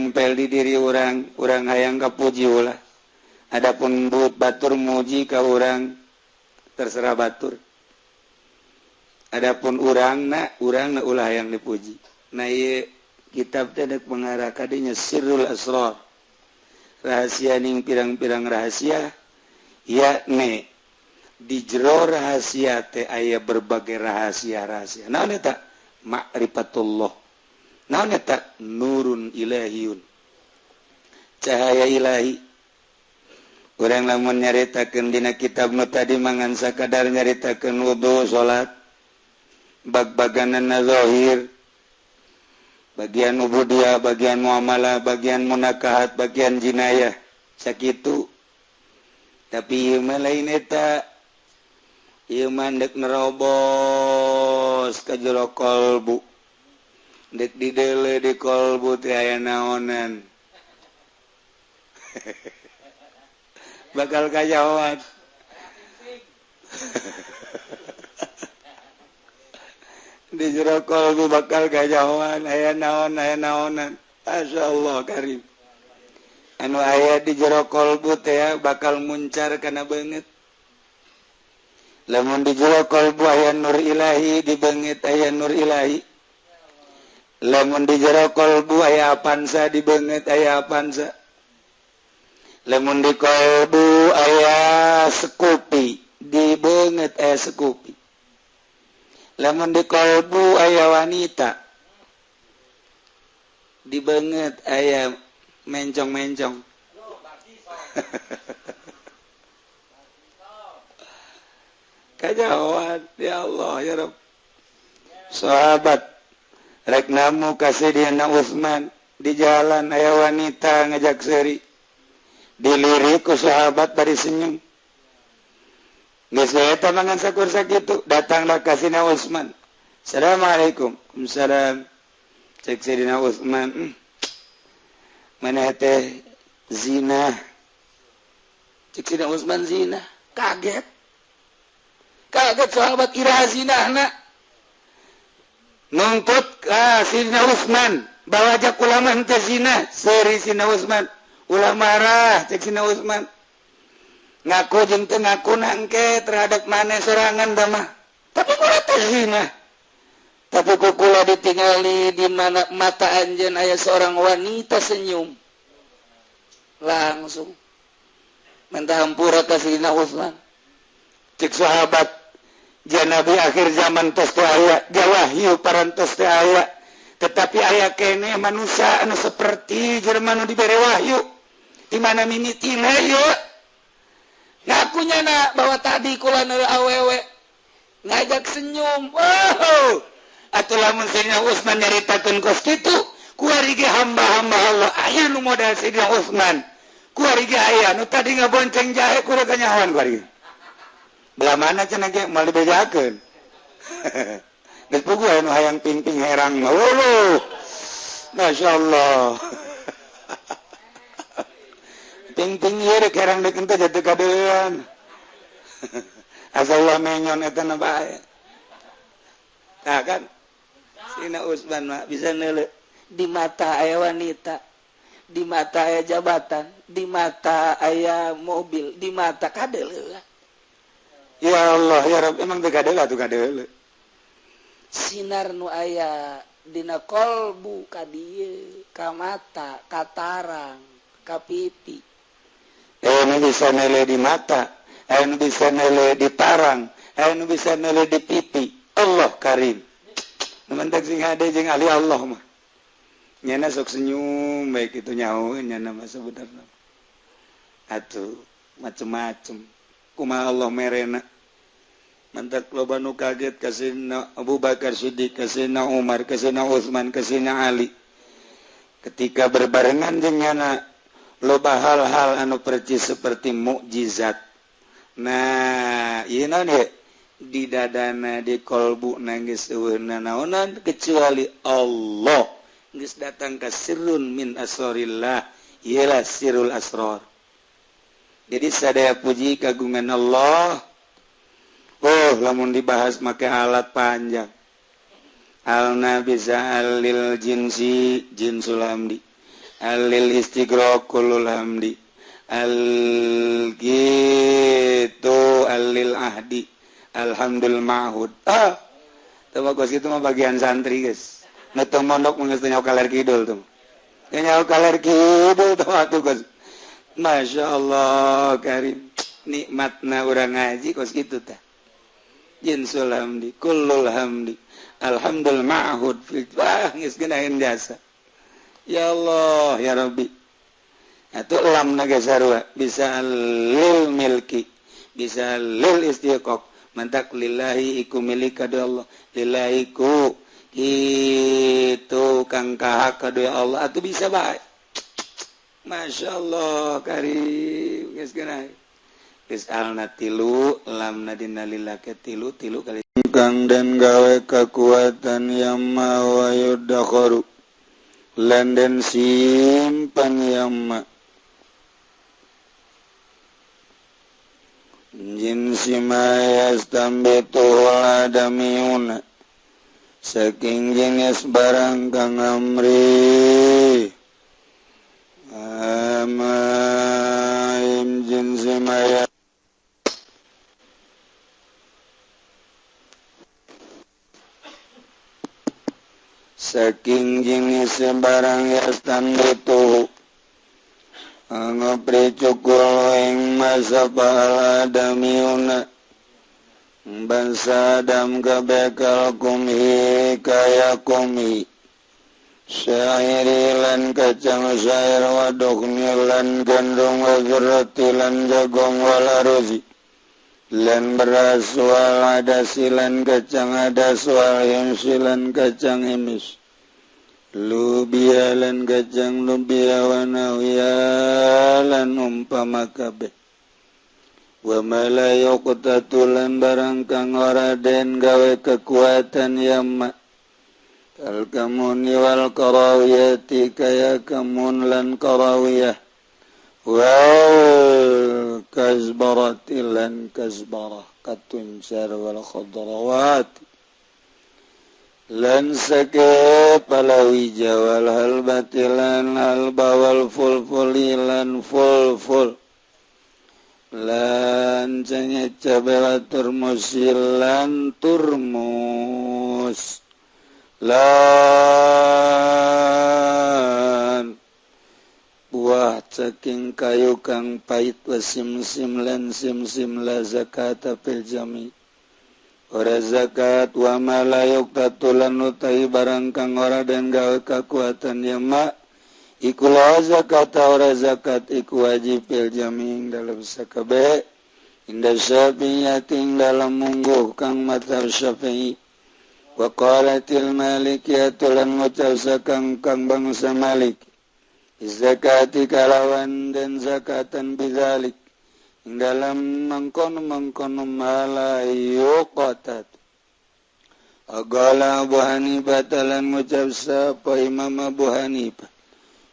nempel di diri orang hayang kapuji ulah adapun batur muji ka orang terserah batur adapun urang ulah yang dipuji nah ieu kitab teh mengarah kadinya sirrul asrar rahasia ning pirang-pirang rahasia yakni di jero rahasia teh aya berbagai rahasia-rahasia naon eta ma'rifatullah naon eta nurun ilahiyun cahaya ilahi urang lamun nyaritakeun dina kitab nu tadi mangan sakadar nyaritakeun wudu salat bag-baganana zahir bagian ubudiyah bagian muamalah bagian munakahat bagian jinayah sakitu tapi ieu mah lain eta ieu mandek nerobos ka jero kolbu dek didele di kolbu teh aya naonan bakal kajawat di jero kolbu bakal kajawat aya naonan masyaallah karim anu aya di jero kolbu teh bakal muncar kana beungeut lamun di jero kolbu aya nur ilahi di beungeut aya nur ilahi lamun di jero kolbu aya apansa di beungeut aya apansa lamun di kolbu aya sekupi di beungeut aya sekupi lamun di kolbu aya wanita di beungeut aya mencong-mencong kajawat ya Allah ya Rabb sahabat rek namu ka Sayyidina Utsman di jalan aya wanita ngajak seuri dilirik ku sahabat bari senyum geus eta mangan sakur sakitu datanglah ka Sayyidina Utsman Assalamualaikum Waalaikumsalam cek Sayyidina Utsman maneh teh zina cek Sayyidina Utsman zina kaget sahabat iraha zinahna nuntut ka Sayyidina Utsman bawa jak ulama henteu zina seuri Sayyidina Utsman ulah marah cek Sayyidina Utsman ngaku jeung teu ngaku nangke terhadap maneh sorangan damah tapi kula teh zina tapi kukula ditingali di mana mata anjeun aya seorang wanita senyum langsung minta hampura ka Sayyidina Utsman cek sahabat janabi akhir zaman tos teu aya jawahyu parantos teu aya tetapi aya kene manusia anu seperti jelema nu dibere wahyu di mana mimitina ieu ngakunyana bahwa tadi kula neuleuh awewe ngajak senyum wow atuh lamun Sayyidina Utsman nyaritakeun kos kitu kuari ge hamba-hamba Allah aya nu modal Sayyidina Utsman kuari ge aya nu tadi ngabonceng jahe kudu kanyahoan kuari belah mana cenah ge moal dibejakeun geus puguh anu hayang ping-ping herang mah masyaallah ping-ping ieu rek herang deukeun teh jatuh kadeun asallah menyon eta na bae tah kan Sayyidina Utsman mah bisa neuleuh di mata aya wanita di mata aya jabatan di mata aya mobil di mata kadeuleuh ya Allah ya Rabb emang teu kadeuleuh atuh kadeuleuh sinar nu aya dina kolbu ka dieu ka mata ka tarang ka pipi nu bisa neuleuh di mata nu bisa neuleuh di tarang nu bisa neuleuh di pipi Allah karim mentek sing hade jeung ahli Allah mah nyana sok senyum baik itu nyaho nyana mah sebenarnya atuh macem-macem kumaha Allah merena mantak loba nu kaget ka Sayyidina Abu Bakar Siddiq ka Sayyidina Umar ka Sayyidina Utsman ka Sayyidina Ali ketika berbarengan jeung nyana loba hal-hal anu percis seperti mukjizat nah ieu naon ye di dadana di kolbu nangis eueuna naonan kecuali Allah geus datang ka sirrun min asrarillah ialah sirrul asrar jadi sadaya puji kagungan Allah lamun dibahas make alat panjang al nabi za'alil jinsi jinsul hamdi alil istighroqul hamdi al gitu alil ahdi alhamdul mahud tabakos itu mah bagian santri guys netong mondok mengestunya kaler kidul tuh nyawa kaler kidul tuh atuh guys masya Allah karim nikmatna urang ngaji kos gitu tah jinsul hamdi kullul hamdi alhamdul ma'hud wah geus geunaheun jasa ya Allah ya Rabbi atuh lam naga sarua bisa lil milki bisa lil istiqaq mantak lillahi iku milik kadu Allah lillahi ku itu kang kahak kadu Allah atuh bisa bae masya Allah karim geus geunaheun Alna tilu lamna dina lilake tilu kali kang dan gawe kekuatan yamma wa yudakharu lan den simpan yamma jin simayas tambitu ladamiuna saking jenis barang kang amri amaim jin simayas saking jenis barang yastan itu ngopri cukul ing masa paladamiuna bangsa adam kabekal kumhi kaya kumhi syairi lan kacang syair wadukni lan gandung wazurati lan jagong walaruzi lan beras wal adasi lan kacang adas wal yamsi lan kacang emis lubia lan kacang lubia wanawia lan umpama kabeh wa malayuqtatu lan barang kang ora den gawe kekuatan yamma kal kamuni wal karawiyati kaya kamun lan karawiyah wal kazbarati lan kazbarah katuncar wal khadrawat lan sake palawija wal halbati lan halba wal fulfuli lan fulful lan cengek cabai turmusi lan turmus lan buah saking kayu kang pait wa simsim lan simsim la zakata fil jami ora zakat wa malayuk tatulan utai barang kang ora den gawe kekuatan yama iku la zakat ora zakat iku wajib fil jami dalam sakabeh inda syafi'iyati dalam mungguh kang mazhab syafi'i wa qalatil malikiyatu lan ngucap sakang kang bangsa malik zakati kalawan dan zakatan bizalik dalam mengkono malayuqatat agala Abu Hanifah talan ngucap sapa Imam Abu Hanifah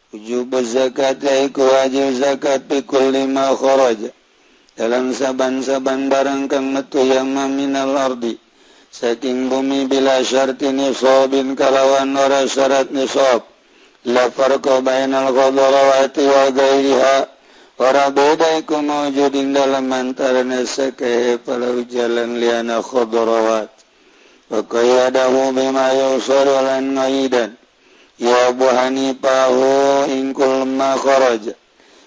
wujub zakat iku wajib zakat bi kulli ma kharaja dalam saban-saban barang kang metu yama minal ardi saking bumi bila syarti nisabin kalawan ora syarat nisab la farqa bainal khadarawati wa ghairiha ora beda iku mawjudin dalam antaranya sakeh palau jalan liana khadarawat wa qayadahu bima yusar lan ngaidan ya Abu Hanifah ingkul ma kharaja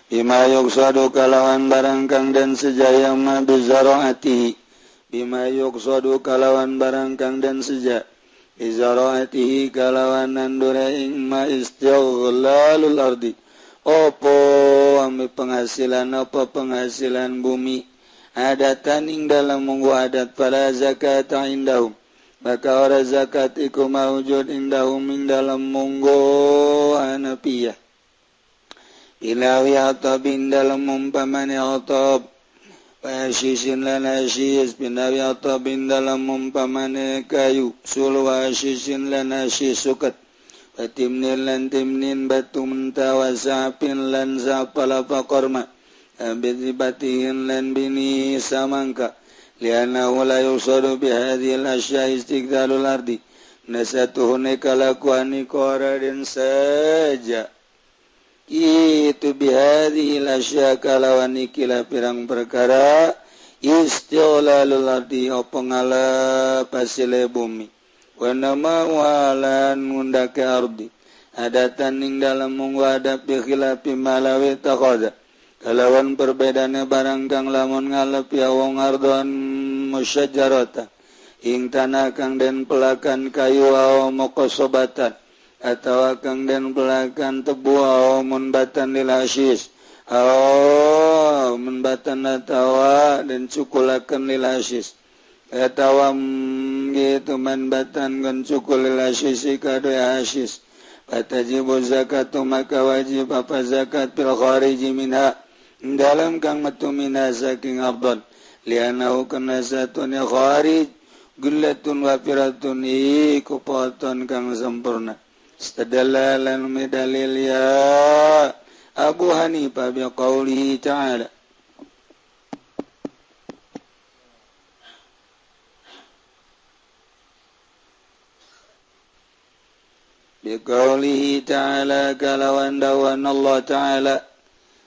bima yuksadu kalawan barang kang dan sejaya ma bizaraati bima yuksadu kalawan barang kang dan sejak izaraatihi kalawan nandura ing ma istighlalul ardi opo ambil penghasilan apa penghasilan bumi adatan ing dalam munggu adat pada zakat indahum maka ora zakat iku maujud indahum ing dalam munggu hanafiyah ilawi atab ing dalam umpamane atab Washisin lan asyis binawi atab ing dalam umpamane kayu sul washisin lan asyis sukat timnin lan timnin batu mentawa sapin lan sapala pakorma abidibatihin lan bini samangka liana la yusadu bihadhil asya istiqdalul ardi nasatuhune kalakuani kora dan saja itu bihadhihilasyakalawanikilah pirang perkara istighlalul pengala pasile bumi wa nama walan ngundake ardi adatan ning dalam mengwadap bi khilafi malawi taqada kalawan perbedaane barang kang lamun ngalepi wong ardon musyajarata ing tanah kang den pelakan kayu wa muqasobatan atau kang den pelakan tebu au munbatan lil hasis au munbatan atawa den cukulaken lil hasis atawa gitu munbatan kan cukul lil hasis kado hasis patajibu zakatu maka wajib apa zakat fil khariji minha dalam kang metu minha saking abdon lianahu kana satun kharij gullatun wafiratun iku poton kang sempurna Istadalalan medalil ya Abu Hanifah biqaulihi ta'ala biqaulihi ta'ala kalawan dawan Allah ta'ala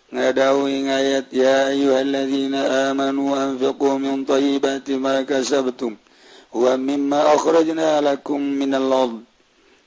ngadawi ayat ya ayyuhalladzina amanu anfiqu min thayyibati ma kasabtum wa mimma akhrajna lakum minal ardh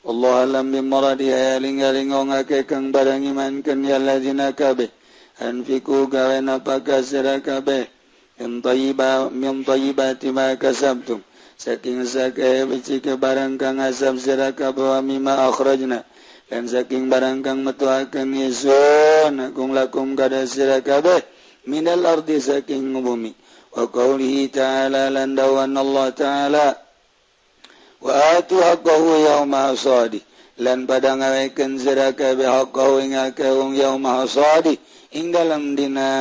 Allah alam bimmaradi hayaling-haling ngake kang barang iman kan yalladzina kabeh anfiku gawe napaka sira kabeh min thayyibati ma kasabtum saking sake beci ke barang kang asab sira kabeh wa mimma akhrajna dan saking barang kang metuaken isun agung lakum kada sira kabeh minal ardi saking bumi wa qaulihi ta'ala lan dawan Allah ta'ala wa atu haqqahu yauma hasadi lan pada ngawekeun sira kabeh haqqahu ing akeh yauma hasadi ing dalam dina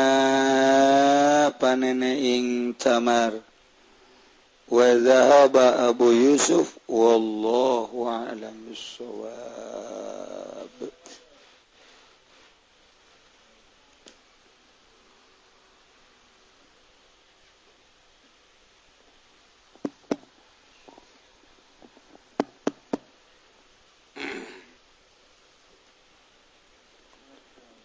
panene ing tamar wa zahaba Abu Yusuf wallahu a'lam bissawab.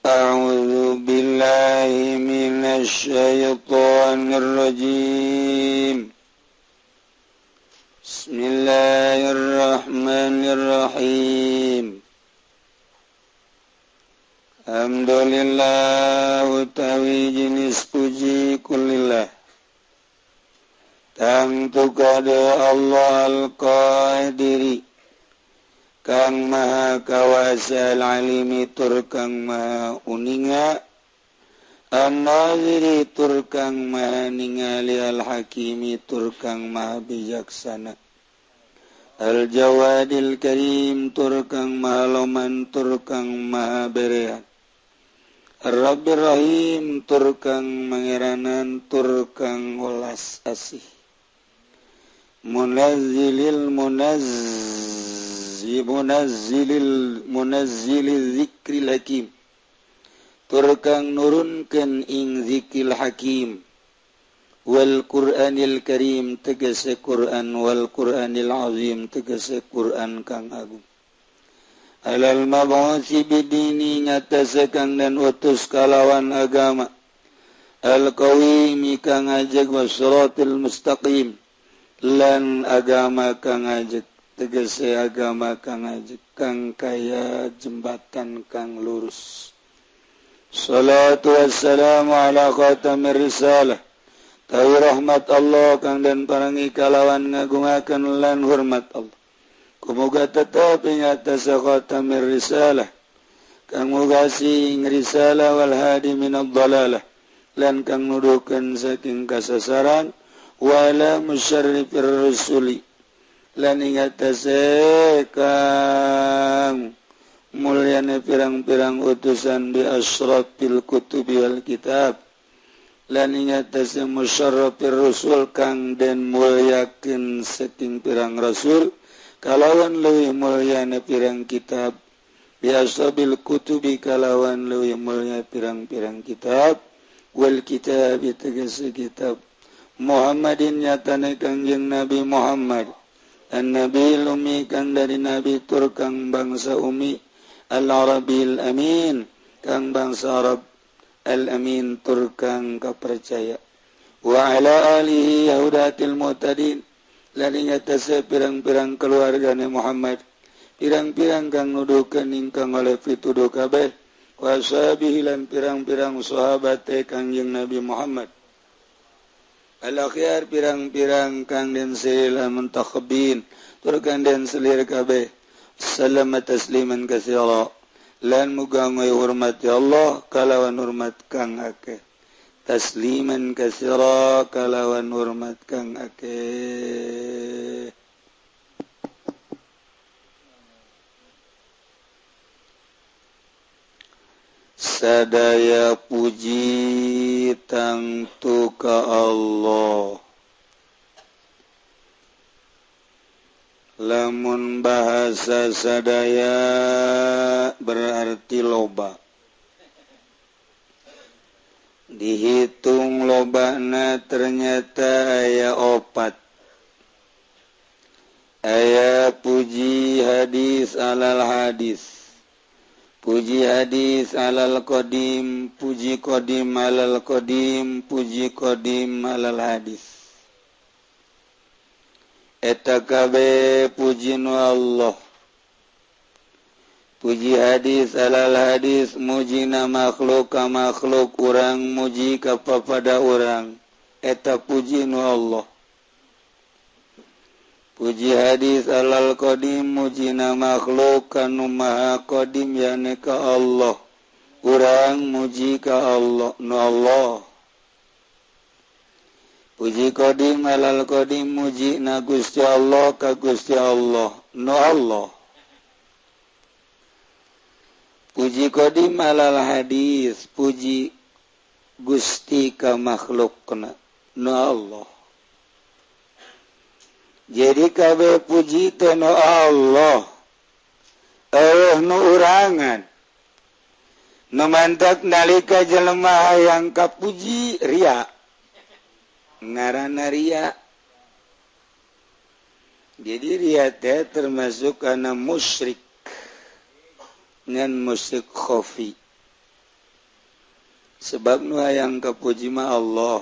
أعوذ بالله من الشيطان الرجيم بسم الله الرحمن الرحيم Alhamdulillah utawi jenis puji kulillah tangtu kada Allah al-Qadiri kang maha kawasa al-alimi tur kang maha uninga an-naziri tur kang maha ningali al-hakimi tur kang maha bijaksana al-jawadil karim tur kang maha loman tur kang maha berehat ar-rabbir rahim tur kang mangeranan tur kang welas asih munazzilil zikril hakim tur kang nurunkeun ing zikril hakim wal qur'anil karim tegese Qur'an wal qur'anil azim tegese Qur'an kang agung alal mab'uthi bidini ngatasakan dan utus kalawan agama al qawimi kang ajeg wasratil mustaqim lan agama kang ajeg tegese agama kang ajeg kang kaya jembatan kang lurus. Salatu wassalamu ala khatamir risalah tawi rahmat Allah kang dan parangi kalawan ngagungaken lan hormat Allah kumuga tetep ing atas khatamir risalah kang mugasi ing risalah wal hadi minad dhalalah lan kang nuduhkeun saking kasasaran wala musyarrifir rusuli lan ing atase kang mulyane pirang-pirang utusan bi asyrafil kutubi wal kitab lan ing atase musyarrafir rusul kang den mulyakeun saking pirang rasul kalawan leuwih mulyane pirang kitab bi asyrafil kutubi kalawan leuwih mulya pirang-pirang kitab wal kitab tegese kitab Muhammadin nyatane kangjeng Nabi Muhammad An-Nabi Umi kang dari Nabi Turkang bangsa Umi Al-Arabil Amin kang bangsa Arab al-amin tur kang kapercaya wa ala alihi yahudatil mu'tadin lalinya tase pirang-pirang keluargane Muhammad pirang-pirang kang nuduhkeun ingkang oleh pituduh kabeh wa sahbihi lan pirang-pirang sahabate Kangjeng Nabi Muhammad al-akhyar pirang-pirang kang den sila muntakhabin tur kang den selir kabeh salama tasliman katsira lan muga ngoy hormat ya Allah kalawan hormat kang akeh tasliman katsira kalawan hormat kang akeh sadaya puji tangtu ka Allah lamun bahasa sadaya berarti loba dihitung lobana ternyata aya opat aya puji hadis alal hadis puji hadis alal qadim puji qadim alal qadim puji qadim alal hadis eta kabeh puji nu Allah puji hadis alal hadis mujina makhluk ka makhluk urang muji ka papada urang eta puji nu Allah puji hadis alal qadim mujina makhluk kanu maha qadim yane ka Allah urang muji ka Allah nu Allah puji qadim alal qadim muji na Gusti Allah ka Gusti Allah nu Allah puji qadim alal hadis puji Gusti ka makhlukna nu Allah jadi kabeh puji teh nu Allah nu urangan nu mantak nalika jelema hayang kapuji ria ngaranna ria jadi ria teh termasuk kana musyrik ngan musyrik khafi sebab nu hayang kapuji mah Allah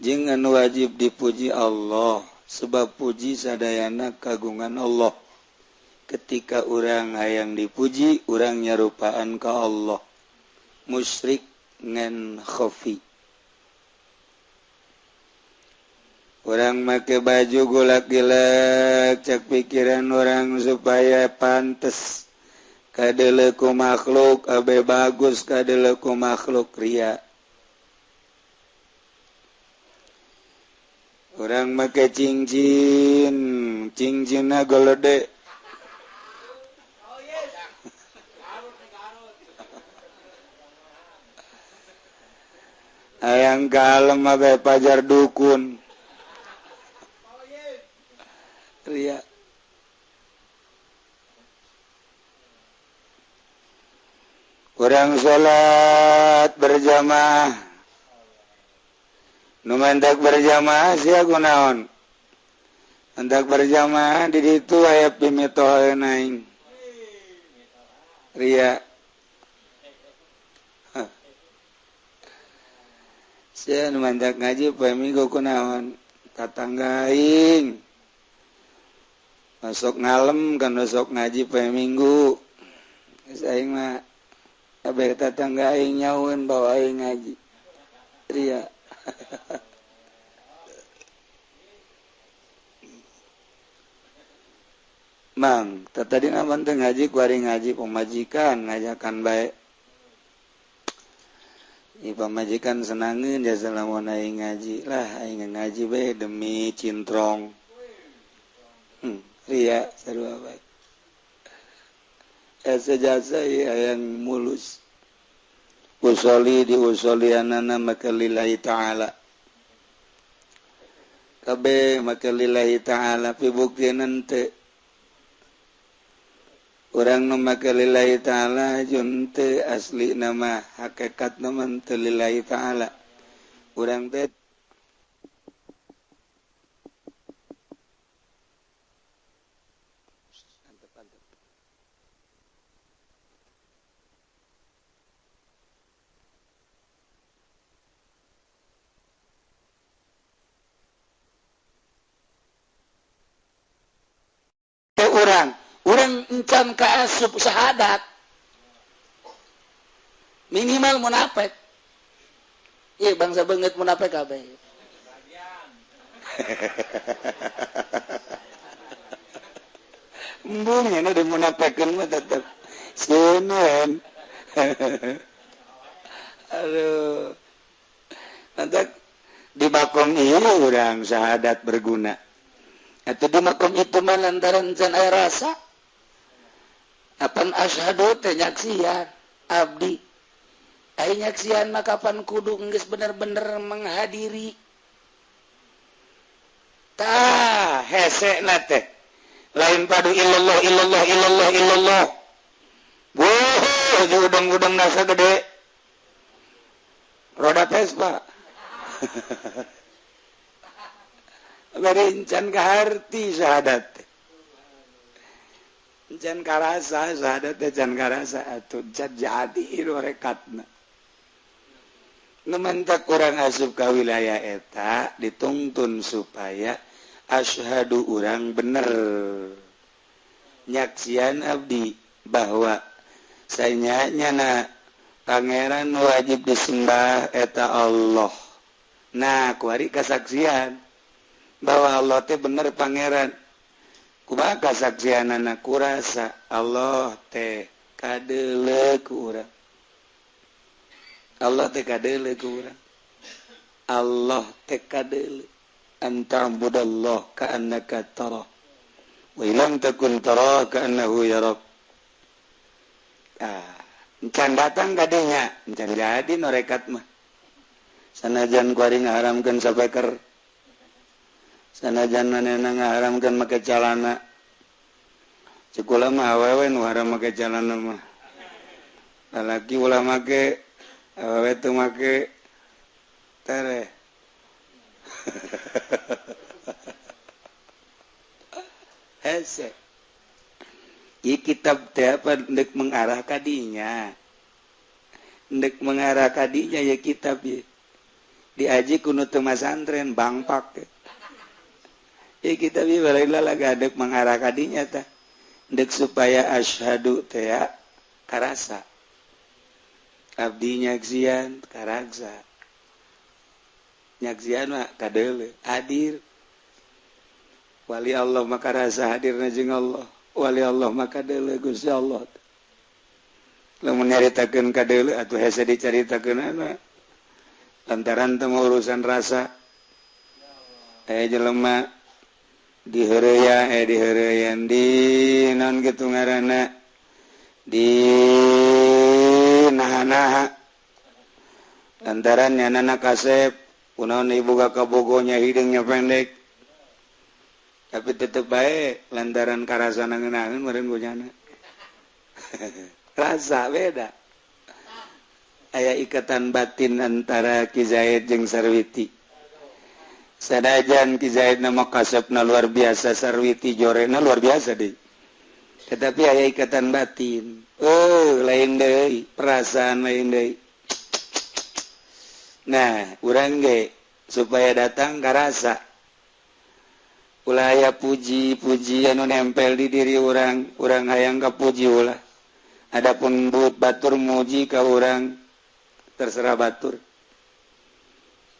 jeung anu wajib dipuji Allah sebab puji sadayana kagungan Allah ketika urang hayang dipuji urang nyarupaan ka Allah musyrik ngan khafi orang make baju golak-gelak cak pikiran orang supaya pantes kadele ku makhluk abe bagus kadele ku makhluk ria orang make cincinna golode ayang kalem abe pajar dukun ria orang salat berjamaah nu mantak berjamaah sia kunaon mantak berjamaah di ditu aya pimitoheun aing ria sia nu mantak ngaji poe minggu kunaon tatangga aing masuk ngalem kan besok ngaji poe minggu geus aing mah kabeh tetangga aing nyaun bawa aing ngaji ria mang tadi namun teu ngaji kuari ngaji pemajikan ngajakan bae ieu pamajikan senangeun jasa lamun aing ngaji lah aing ngaji bae demi cintrong ria sarua bae sejasa yang mulus usolli diusolianana maka lillahi ta'ala kabeh maka lillahi ta'ala pibuktinan teu urang nu maka lillahi ta'ala jun teu asli nama hakikat nama teu lillahi ta'ala urang teh orang encan kaasup syahadat minimal munafik. Iya bangsa banget munafik kabeh. Embungnya udah munafikeun mah tetep seuneun. Aduh. Nanti di makom ieu urang syahadat berguna. Atau di makom itu mah lantaran can aya rasa. Apan asyhadu teh nyaksian abdi. Ai nyaksian mah kapan kudu geus bener-bener menghadiri. Tah hesekna teh. Lain padu illallah illallah illallah illallah. Wuh, udang-udang nasa gede. Roda Vespa. Merincan kaharti syahadat. Can karasa syahadat can karasa atuh can jadi rekatna. Nementak urang asup ka wilayah eta dituntun supaya asyhadu urang bener nyaksian abdi bahwa sayanyana pangeran wajib disembah eta Allah. Nah kuari kasaksian bahwa Allah teh bener pangeran. Kumaha kasaksianana kurasa Allah teh kadeuleu ku urang. Allah teh kadeuleu ku urang. Allah teh kadeuleu anta'budallah ka'annaka tarah wa illam takun tarah ka'annahu yarak. Encan datang kadinya encan jadi norekat mah sanajan kuari ngaharamkeun sapeker sanajan manehna ngaharamkeun make calana cekula mah awewe nu haram make calana mah lalaki ulah make awewe teu make tere. Hese. Ieu kitab teh apa hendak mengarah kadinya. Hendak mengarah kadinya ya kitab ye. Diaji kuno teu masantren bangpak. Ieu kitab ieu balaila laga hendak mengarah kadinya tah. Hendak supaya asyhadu teh ya karasa. Abdi nyaksian karaksa. Nyaksian mah kadeuleu hadir. Wali Allah maka rasa hadirna jeung Allah. Wali Allah maka kadeuleu Gusti Allah. Lamun nyaritakeun kadeuleu atuh hese dicaritakeunana. Lantaran teu urusan rasa. Jelema diheureyan di naon kitu ngaranna di naha-naha. Lantaran nyanana kasep kunaon ibu kabogonya hidungnya pendek. Tapi tetep baik lantaran karasana ngeunaheun meureun bojana. Rasa beda. Aya ikatan batin antara Ki Zaid jeung Sarwiti. Sadajan Ki Zaid nama kasepna luar biasa, Sarwiti jorena luar biasa deui. Tetapi aya ikatan batin. Lain deui, perasaan lain deui. Nah, urang ge supaya datang karasa ulah aya puji-puji anu nempel di diri urang hayang kapuji ulah. Adapun batur muji ka urang terserah batur.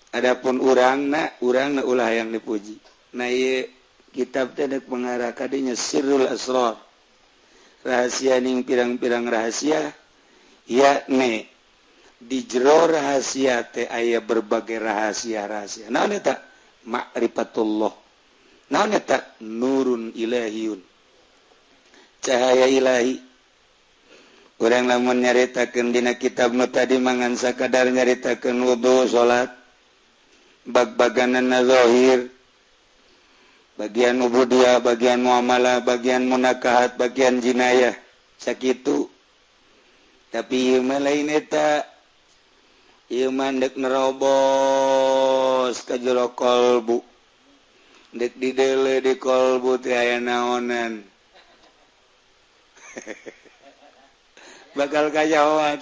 Adapun urangna ulah hayang dipuji. Nah ieu kitab teh deuk mengarah kadinya sirrul asrar. Rahasia ning pirang-pirang rahasia yakni di jero rahasia teh aya berbagai rahasia-rahasia. Naon eta? Ma'rifatullah. Naon eta? Nurun ilahiyun. Cahaya ilahi. Urang lamun nyaritakeun dina kitab nu tadi mangan sakadar nyaritakeun wudu salat. Bag-baganana zahir. Bagian ubudiyah, bagian muamalah, bagian munakahat, bagian jinayah. Sakitu. Tapi ieu mah lain eta. Ieu mah deuk nerobos ka jero kolbu. Dek didele di kolbu teh aya naonan. Bakal kajawat.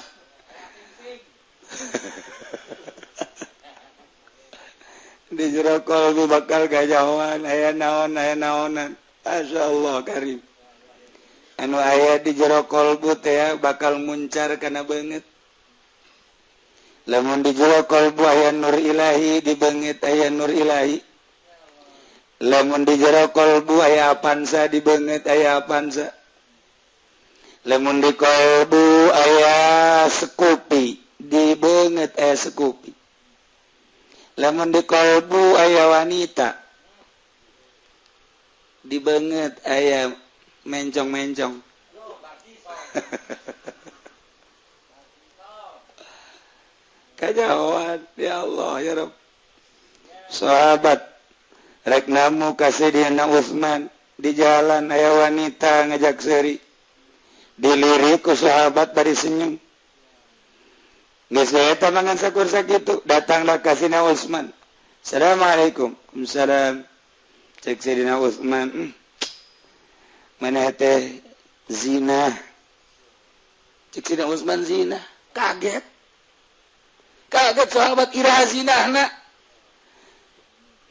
Di jero kolbu bakal kajawat aya naonan. Masyaallah karim. anu aya di jero kolbu teh bakal muncar kana beungeut lamun di jero kolbu aya nur ilahi di beungeut aya nur ilahi lamun di jero kolbu aya apansa di beungeut aya apansa lamun di kolbu aya sekupi di beungeut aya sekupi lamun di kolbu aya wanita di beungeut aya mencong-mencong kajauhan ya Allah ya Rabb sahabat rek namu kasih dina Utsman di jalan aya wanita ngajak seuri dilirik ku sahabat bari senyum geus eta mangan sakur sakitu datanglah ka Sidina Utsman Assalamualaikum Waalaikumsalam cek Sidina Utsman mana teh zina cek Sidina Utsman zina kaget sahabat iraha zinahna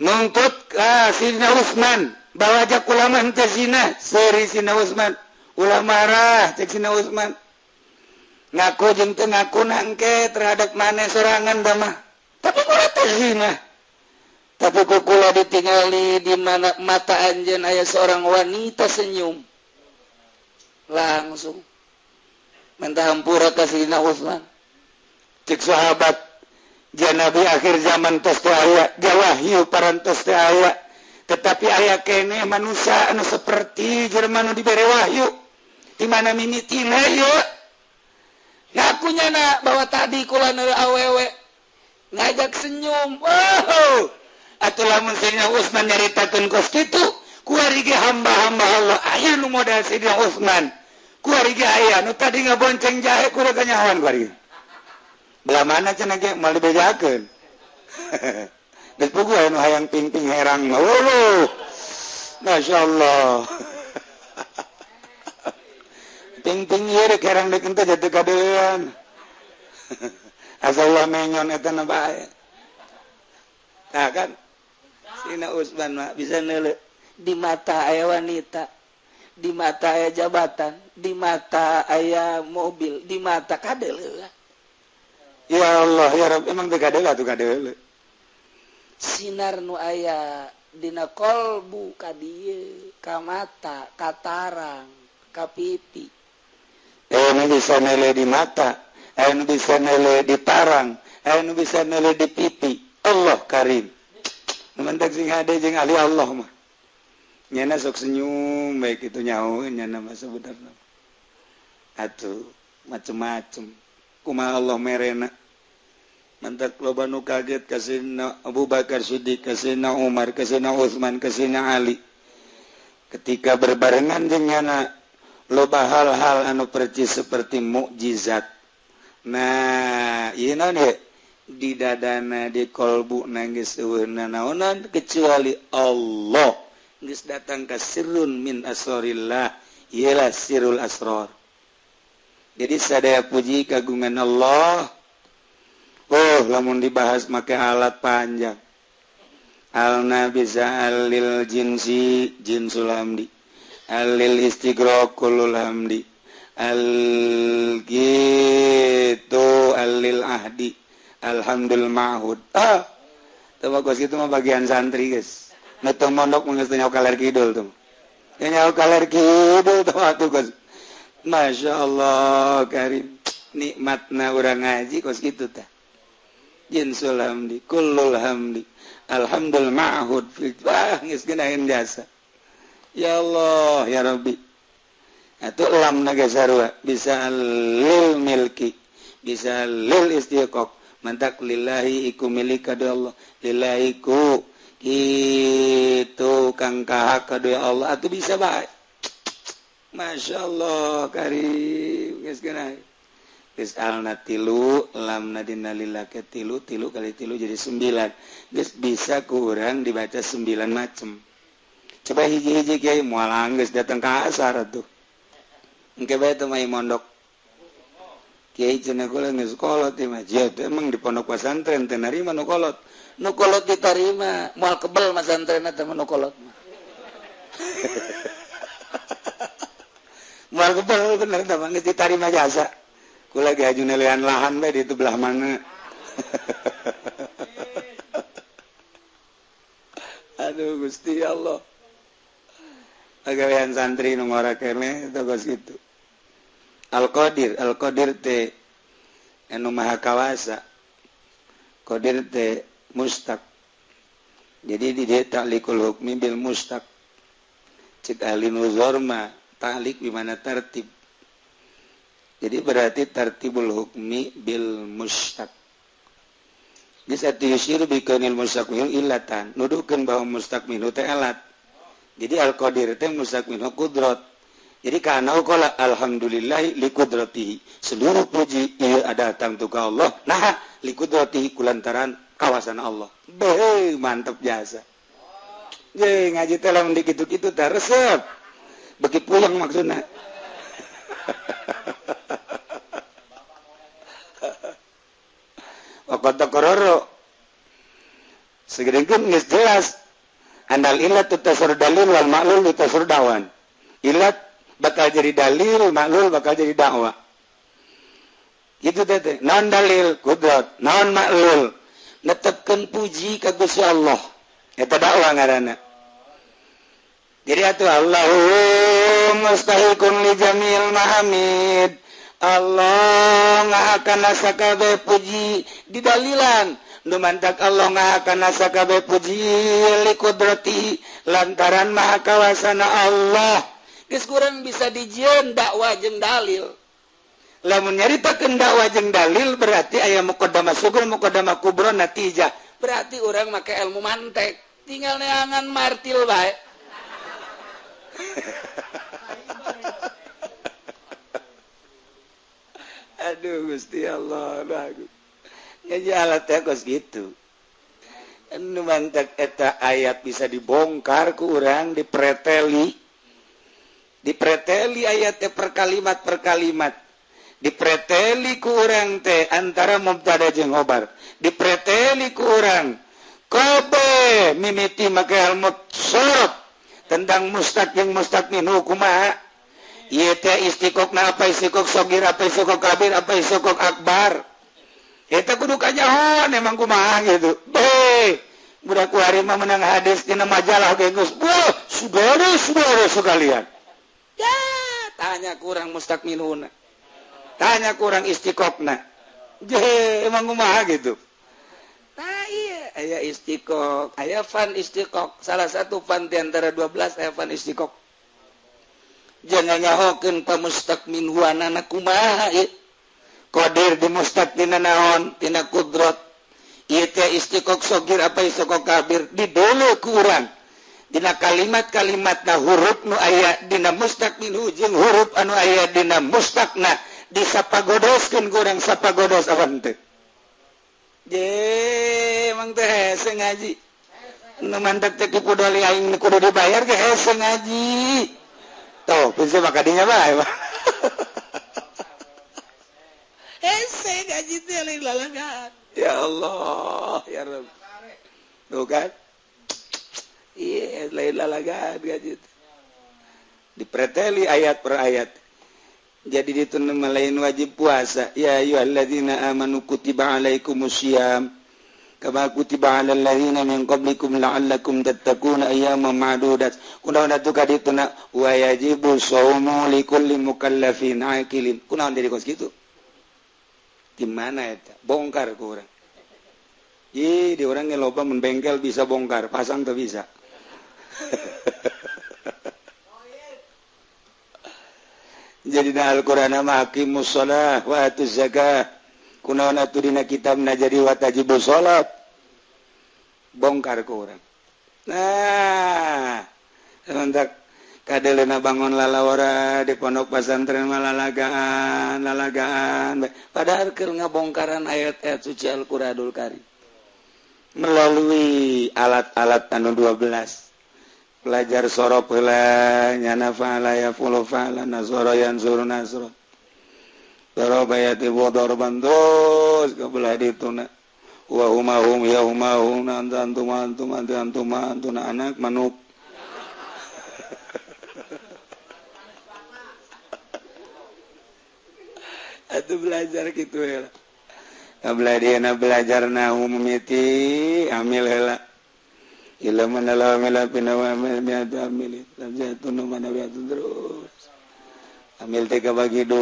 nuntut ka Sidina Utsman bawa jak ulama teh zina seuri Sidina Utsman ulah marah cek Sidina Utsman ngaku jeung teu ngaku nangke terhadap maneh sorangan damah tapi kumaha teh zina tapi kukula ditingali di mana mata anjeun aya seorang wanita senyum langsung minta hampura ka Sidina Utsman cek sahabat jan nabi akhir zaman tos teu aya wahyu parantos teu aya tetapi aya keneh manusia anu saperti jelema nu dibere wahyu di mana mimitina ieu ngakunyana bahwa tadi kula neuleuh awewe ngajak senyum wow atuh lamun Sidina Utsman nyaritakeun kos kitu kuari ge hamba-hamba Allah aya nu modal Sidina Utsman kuari ge aya nu tadi ngabonceng jahe kudu kanyahoan kuari belah mana cenah ge moal dibejakeun geus puguh anu hayang ping-ping herang mah wuluh masyaallah ping-ping ieu rek herang deukeun teh jatuh kadeun asallah menyon eta na bae nah kan Sidina Utsman mah bisa neuleuh di mata aya wanita di mata aya jabatan di mata aya mobil di mata kadeuleuh ya Allah ya Rabb emang teu kadeuleuh atuh kadeuleuh sinar nu aya dina kolbu ka dieu ka mata ka tarang ka pipi nu bisa neuleuh di mata nu bisa neuleuh di tarang nu bisa neuleuh di pipi Allah karim mentak sing hade jeung ahli Allah mah nyana sok senyum baik itu nyaho nyana mah sebenarnya atuh macem-macem kumaha Allah merena mantak loba nu kaget ka Sidina Abu Bakar Siddiq ka Sidina Umar ka Sidina Utsman ka Sidina Ali ketika berbarengan jeung nyana loba hal-hal anu percis seperti mukjizat nah ieu naon ye di dadana di kolbu nangis eueuna naonan kecuali Allah geus datang ka sirrun min asrarillah ialah sirrul asrar jadi sadaya puji kagungan Allah lamun dibahas make alat panjang alna bisa alil jinsi jinsul hamdi alil istighraqul hamdi al gitu alil ahdi alhamdul ma'hud tabagos itu mah bagian santri guys netong mondok geus teu nyaho kaler kidul tuh nyaho kaler kidul tuh atuh guys masyaallah karim nikmatna urang ngaji kos kitu tah jinsul hamdi kullul hamdi alhamdul ma'hud wah geus geunaheun jasa ya Allah ya Rabbi atuh lam naga sarua bisa lil milki bisa lil istiqaq mantak lillahi iku milik kadu Allah lillahi ku itu kang kahak kadu Allah atuh bisa bae masyaallah karim geus geunah geus alna tilu lamna dina lillake tilu kali tilu jadi 9 geus bisa ku urang dibaca 9 macem coba hiji-hiji kiai moal geus datang ka asar atuh engke bae teu mai mondok kiai cenah kula geus kolot ieu mah emang di pondok pesantren teh narima nu kolot ditarima moal kebel pesantrenna teh nu kolot mah bener diterima jasa ku lagi ajunelian lahan bae di itu belah mana aduh Gusti Allah pagawean santri nu ngora keneh togos kitu al-qadir teh anu maha kawasa qadir teh mustaq jadi di dieu ta'liqul hukmi bil mustaq cik ahli nuzur mah ta'liq di mana tartib jadi berarti tartibul hukmi bil mustaq bisa diusir bikanil mustaq min illatan nuduhkeun bahwa mustaq minhu teh alat jadi al-qadir teh mustaq minhu qudrat jadi kana qala alhamdulillah li qudratihi seluruh puji ieu ada datang tu ka Allah nah li qudratihi kulantaran kawasan Allah beuh mantep jasa ye ngaji teh lamun dikitu-kitu teh resep beki puyeng maksudna Waktu kororo segedengkeun geus jelas andal ilat tutasur dalil wal ma'lul tutasur dawan ilat bakal jadi dalil ma'lul bakal jadi dakwah gitu teh naon dalil qudrat naon ma'lul netepkeun puji ka Gusti Allah eta dakwah ngaranna jadi atuh Allahu mustahiqun li jamil mahamid Allah ngahakana sakabeh puji di dalilan nu mantak Allah ngahakana sakabeh puji li qudrati lantaran maha kawasana Allah geus kurang bisa dijieun dakwah jeung dalil lamun nyaritakeun dakwah jeung dalil berarti aya muqaddamah sughra muqaddamah kubra natijah berarti urang make ilmu mantek tinggal neangan martil bae aduh Gusti Allah bagus jadi alatnya kos gitu anu mantek eta ayat bisa dibongkar ku urang dipreteli ayatnya per kalimat dipreteli ku urang teh antara mubtada jeung khobar dipreteli ku urang kabeh mimiti make ilmu sorot tentang mustaq yang mustaq minhu kumaha ieu teh istiqoqna apa istiqoq shogir apa istiqoq kabir apa istiqoq akbar eta kudu kanyahoan emang kumaha gitu budak kuari mah menang hadis dina majalah ge geus saudara sekalian ya tanya kurang mustaq minhuna tanya kurang istiqoqna emang kumaha gitu nah iya aya istiqoq aya fan istiqoq salah satu fan di antara 12 aya fan istiqoq jangan nyahokeun pa mustaq minhu anana kumaha ieu qadir di mustaq tina naon tina qudrat ieu teh istiqoq shogir apa istiqoq kabir didolo ku urang dina kalimat-kalimatna huruf nu aya dina mustaq minhu jeung huruf anu aya dina mustaqna disapagodoskeun ku urang sapagodos awan teh emang teh hese ngaji nu mantep teh kipu doli aing kudu dibayar ge hese ngaji tuh bisa makadinya bae hese ngaji teh lain lalagan ya Allah ya Rabb tuh kan iya lain lalagan ngaji dipreteli ayat per ayat jadi ditun lain wajib puasa ya ayyuhalladzina amanu kutiba alaikumusiyam kama kutiba alal ladzina min qablikum la'allakum tattaquna ayyaman ma'dudat kunaon atuh kadituna wa yajibu shaumu likulli mukallafin aqilin kunaon jadi kos kitu di mana eta bongkar ku urang di urang ge loba mun bengkel bisa bongkar pasang teu bisa jadi na Al-Qur'an mah aqimus shalah wa atuz zakah kunaon atuh dina kitabna jadi watajibus salat bongkar ku urang nah hendak kadeleuna bangun lalawara di pondok pesantren lalagaan padahal keur ngabongkaran ayat-ayat suci Al-Qur'anul Karim melalui alat-alat anu 12 pelajar sorop heula nyana fa'ala yafulu fa'ala nazara yanzuru nazra darabayati bodorban terus kebelah dituna wa humahum ya humahum antum anak manuk belajar gitu belajar mimiti amil ambil 3 bagi 2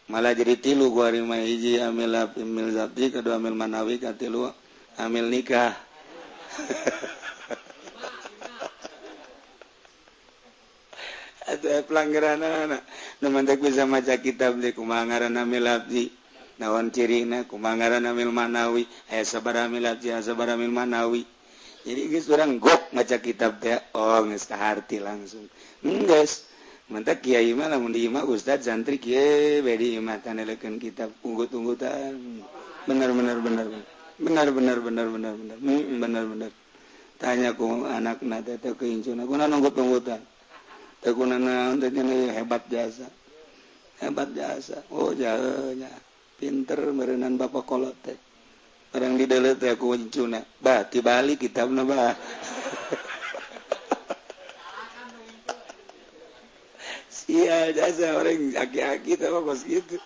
malah jadi tilu gua hiji amil zati kedua amil manawi katilu amil nikah atau pelanggaran anak nemantek bisa maca kitab di kumangaran amil abdi nawan cirina kumangaran amil manawi sabar amil abdi sabar amil manawi jadi geus urang gok maca kitab teh geus kaharti langsung geus mantak kiai mah lamun di imah ustad santri kieu bade imah tanelekeun kitab unggut-unggutan benar tanya ku anakna teh keincuna kuna nunggut-unggutan teh kunana hebat jasa oh jahenya pinter meureunan bapak kolot teh barang dideuleu teh ku incuna bah tibalik kitabna bah iya jasa orang aki-aki tapi kos gitu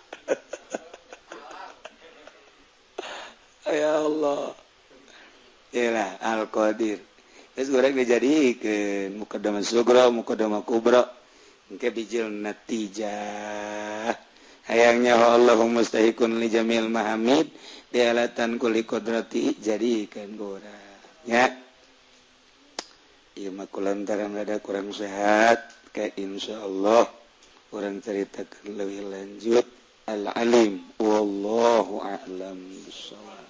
ya Allah iyalah al-qadir terus orang dijadikan muqaddamah sugra muqaddamah kubra engke bijil natijah hayangnya Allahu mustahiqun li jamil mahamid dialatan kulli qudrati jadikan gora ya ieu mah kulantaran ada kurang sehat kayak insyaallah orang ceritakan lebih lanjut al-alim wallahu a'lam bishawab